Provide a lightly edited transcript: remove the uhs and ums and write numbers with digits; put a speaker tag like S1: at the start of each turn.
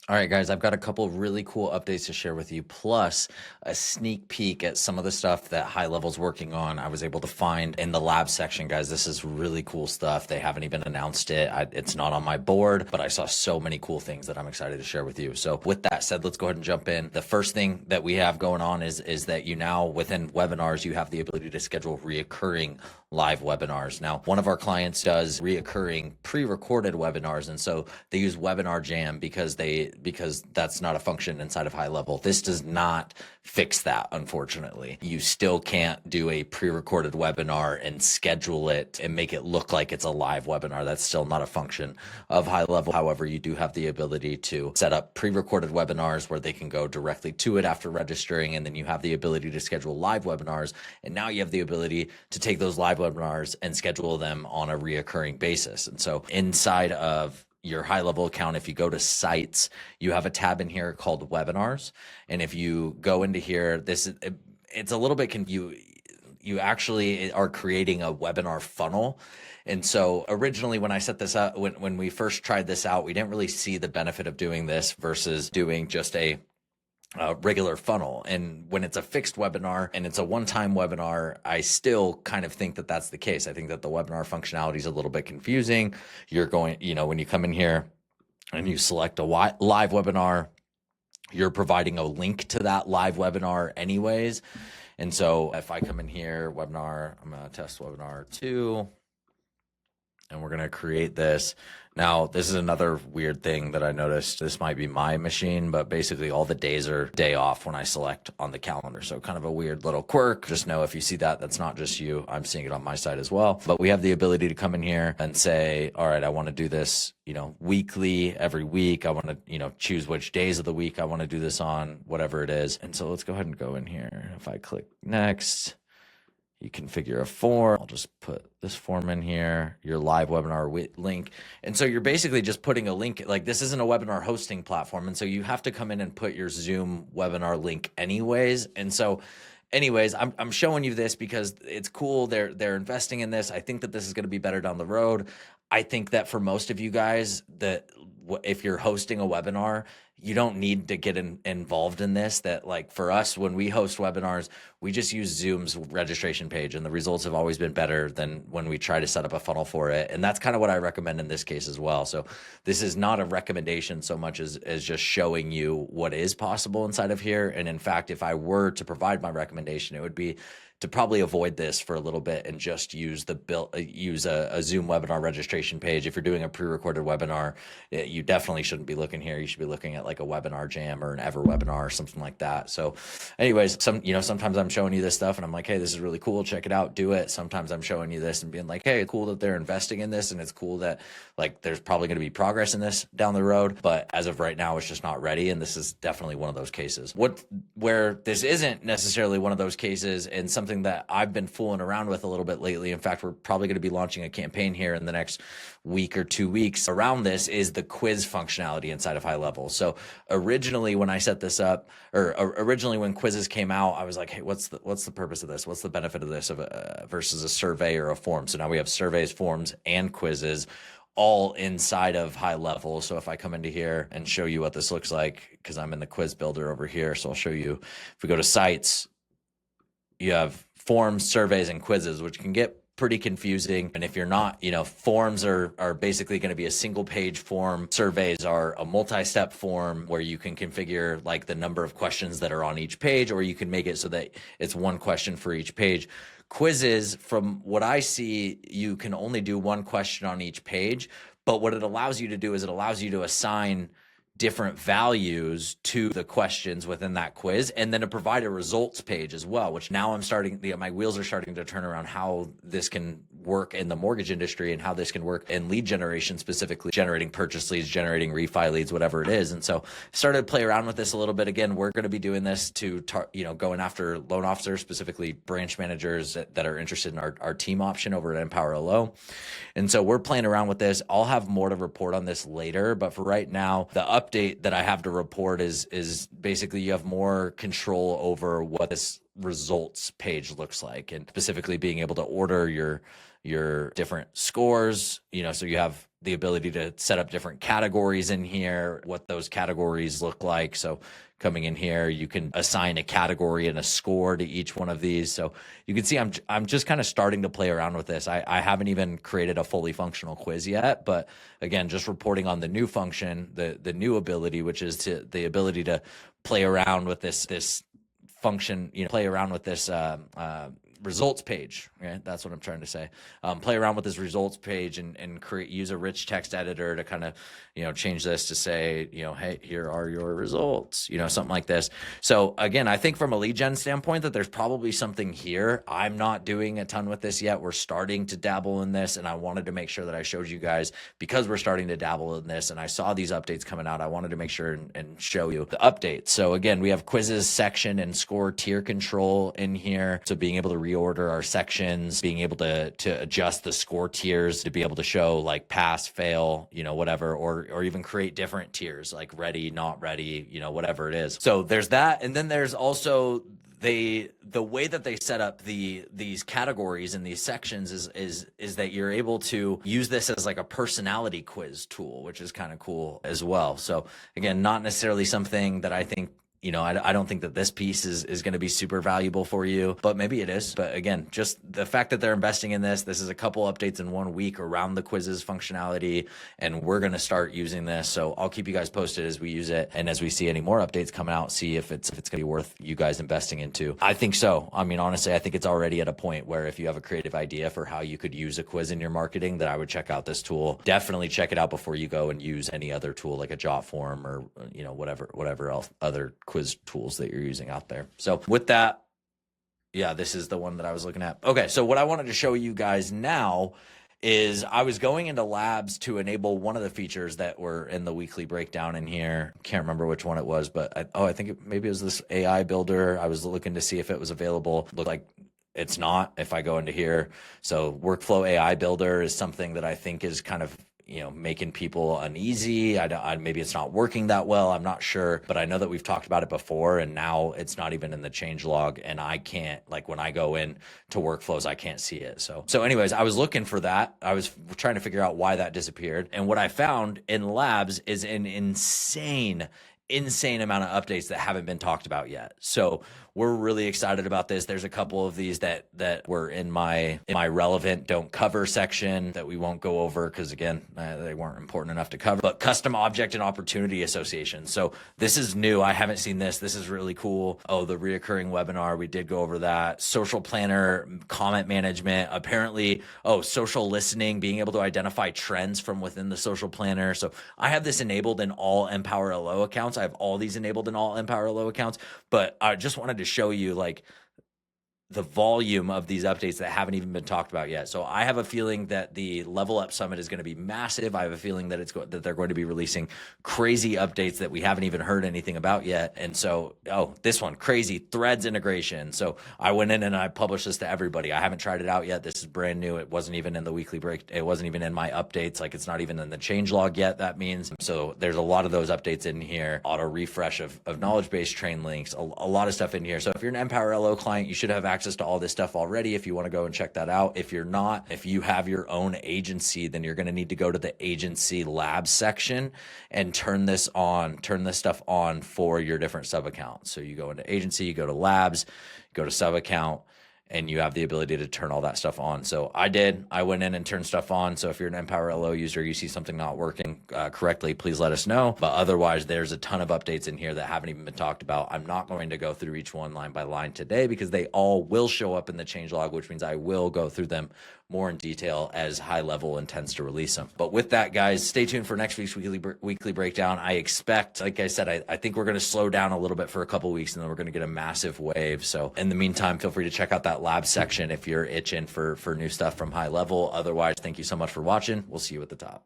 S1: All right, guys, I've got a couple of really cool updates to share with you, plus a sneak peek at some of the stuff that HighLevel's working on. I was able to find in the lab section, guys. This is really cool stuff. They haven't even announced it. It's not on my board, but I saw so many cool things that I'm excited to share with you. So with that said, let's go ahead and jump in. The first thing that we have going on is that you now, within webinars, you have the ability to schedule reoccurring live webinars. Now, one of our clients does reoccurring pre-recorded webinars, and so they use Webinar Jam because that's not a function inside of HighLevel. This does not fix that, unfortunately. You still can't do a pre-recorded webinar and schedule it and make it look like it's a live webinar. That's still not a function of HighLevel. However, you do have the ability to set up pre-recorded webinars where they can go directly to it after registering, and then you have the ability to schedule live webinars, and now you have the ability to take those live webinars and schedule them on a reoccurring basis. And so inside of your HighLevel account, if you go to sites, you have a tab in here called webinars. And if you go into here, it's a little bit confusing. You actually are creating a webinar funnel. And so originally when I set this up, when we first tried this out, we didn't really see the benefit of doing this versus doing just a regular funnel. And when it's a fixed webinar and it's a one-time webinar, I still kind of think that that's the case. I think that the webinar functionality is a little bit confusing. You're going, when you come in here and you select a live webinar, you're providing a link to that live webinar anyways. And so if I come in here, webinar, I'm going to test webinar 2, and we're going to create this. Now, this is another weird thing that I noticed. This might be my machine, but basically all the days are day off when I select on the calendar. So kind of a weird little quirk. Just know if you see that, that's not just you. I'm seeing it on my side as well. But we have the ability to come in here and say, all right, I want to do this, weekly, every week. I want to, choose which days of the week I want to do this on, whatever it is. And so let's go ahead and go in here. If I click next, you configure a form. I'll just put this form in here, your live webinar link. And so you're basically just putting a link, like this isn't a webinar hosting platform. And so you have to come in and put your Zoom webinar link anyways. And so anyways, I'm showing you this because it's cool. They're investing in this. I think that this is going to be better down the road. I think that for most of you guys, that if you're hosting a webinar, you don't need to get involved in this. That like for us, when we host webinars, we just use Zoom's registration page, and the results have always been better than when we try to set up a funnel for it. And that's kind of what I recommend in this case as well. So this is not a recommendation so much as just showing you what is possible inside of here. And in fact, if I were to provide my recommendation, it would be to probably avoid this for a little bit and just use a Zoom webinar registration page. If you're doing a pre-recorded webinar, you definitely shouldn't be looking here. You should be looking at like a Webinar Jam or an Ever webinar or something like that. So anyways, sometimes I'm showing you this stuff and I'm like, hey, this is really cool. Check it out. Do it. Sometimes I'm showing you this and being like, hey, it's cool that they're investing in this, and it's cool that like there's probably going to be progress in this down the road. But as of right now, it's just not ready. And this is definitely one of those cases. Where this isn't necessarily one of those cases, and something that I've been fooling around with a little bit lately. In fact, we're probably going to be launching a campaign here in the next week or 2 weeks around this, is the quiz functionality inside of HighLevel. So originally when I set this up, or originally when quizzes came out, I was like, hey, what's the purpose of this? What's the benefit of this versus a survey or a form? So now we have surveys, forms, and quizzes all inside of HighLevel. So if I come into here and show you what this looks like, because I'm in the quiz builder over here, so I'll show you. If we go to sites, you have forms, surveys, and quizzes, which can get pretty confusing. And if you're not, forms are basically going to be a single page form. Surveys are a multi-step form where you can configure like the number of questions that are on each page, or you can make it so that it's one question for each page. Quizzes, from what I see, you can only do one question on each page. But what it allows you to do is it allows you to assign different values to the questions within that quiz, and then to provide a results page as well, which now my wheels are starting to turn around how this can work in the mortgage industry and how this can work in lead generation, specifically generating purchase leads, generating refi leads, whatever it is. And so started to play around with this a little bit. Again, we're going to be doing this to, going after loan officers, specifically branch managers that are interested in our team option over at Empower LO. And so we're playing around with this. I'll have more to report on this later, but for right now, the update that I have to report is basically you have more control over what this results page looks like, and specifically being able to order your your different scores, so you have the ability to set up different categories in here, what those categories look like. So coming in here, you can assign a category and a score to each one of these. So you can see I'm just kind of starting to play around with this. I haven't even created a fully functional quiz yet, but again, just reporting on the new function, the new ability, which is the ability to play around with this function, play around with this results page, right? That's what I'm trying to say. Play around with this results page and use a rich text editor to kind of, change this to say, hey, here are your results, something like this. So again, I think from a lead gen standpoint that there's probably something here. I'm not doing a ton with this yet. We're starting to dabble in this, and I wanted to make sure that I showed you guys, because we're starting to dabble in this and I saw these updates coming out, I wanted to make sure and show you the updates. So again, we have quizzes, section, and score tier control in here. So being able to reorder our sections, being able to adjust the score tiers to be able to show like pass, fail, whatever, or even create different tiers like ready, not ready, whatever it is. So there's that. And then there's also the way that they set up these categories and these sections is that you're able to use this as like a personality quiz tool, which is kind of cool as well. So again, not necessarily something that I think, I don't think that this piece is going to be super valuable for you, but maybe it is. But again, just the fact that they're investing in this is a couple updates in 1 week around the quizzes functionality, and we're going to start using this. So I'll keep you guys posted as we use it, and as we see any more updates coming out, see if it's going to be worth you guys investing into. I think so. I mean, honestly, I think it's already at a point where if you have a creative idea for how you could use a quiz in your marketing, that I would check out this tool. Definitely check it out before you go and use any other tool like a Jotform or whatever else other quiz tools that you're using out there. So with that, yeah, this is the one that I was looking at. Okay, so what I wanted to show you guys now is I was going into labs to enable one of the features that were in the weekly breakdown in here. Can't remember which one it was, but I think maybe it was this AI builder. I was looking to see if it was available. Looked like it's not if I go into here. So workflow AI builder is something that I think is kind of making people uneasy. Maybe it's not working that well. I'm not sure, but I know that we've talked about it before, and now it's not even in the change log, and I can't, like when I go in to workflows, I can't see it. So anyways, I was looking for that. I was trying to figure out why that disappeared. And what I found in labs is an insane amount of updates that haven't been talked about yet. So we're really excited about this. There's a couple of these that were in my relevant don't cover section that we won't go over because again, they weren't important enough to cover. But custom object and opportunity association. So this is new. I haven't seen this. This is really cool. Oh, the reoccurring webinar, we did go over that. Social planner, comment management, apparently, social listening, being able to identify trends from within the social planner. So I have this enabled in all Empower LO accounts. I have all these enabled in all Empower LO accounts, but I just wanted to show you like the volume of these updates that haven't even been talked about yet. So I have a feeling that the Level Up Summit is going to be massive. I have a feeling that that they're going to be releasing crazy updates that we haven't even heard anything about yet. And so, this one, crazy Threads integration. So I went in and I published this to everybody. I haven't tried it out yet. This is brand new. It wasn't even in the weekly break. It wasn't even in my updates. Like it's not even in the change log yet. That means, so there's a lot of those updates in here. Auto refresh of knowledge base train links, a lot of stuff in here. So if you're an Empower LO client, you should have access to all this stuff already if you want to go and check that out. If you're not, if you have your own agency, then you're going to need to go to the agency lab section and turn this stuff on for your different sub accounts. So you go into agency, you go to labs, go to sub account, and you have the ability to turn all that stuff on. So I went in and turned stuff on. So if you're an Empower LO user, you see something not working correctly, please let us know. But otherwise, there's a ton of updates in here that haven't even been talked about. I'm not going to go through each one line by line today because they all will show up in the changelog, which means I will go through them more in detail as HighLevel intends to release them. But with that, guys, stay tuned for next week's weekly breakdown. I expect, like I said, I think we're going to slow down a little bit for a couple weeks, and then we're going to get a massive wave. So in the meantime, feel free to check out that lab section if you're itching for new stuff from HighLevel. Otherwise, thank you so much for watching. We'll see you at the top.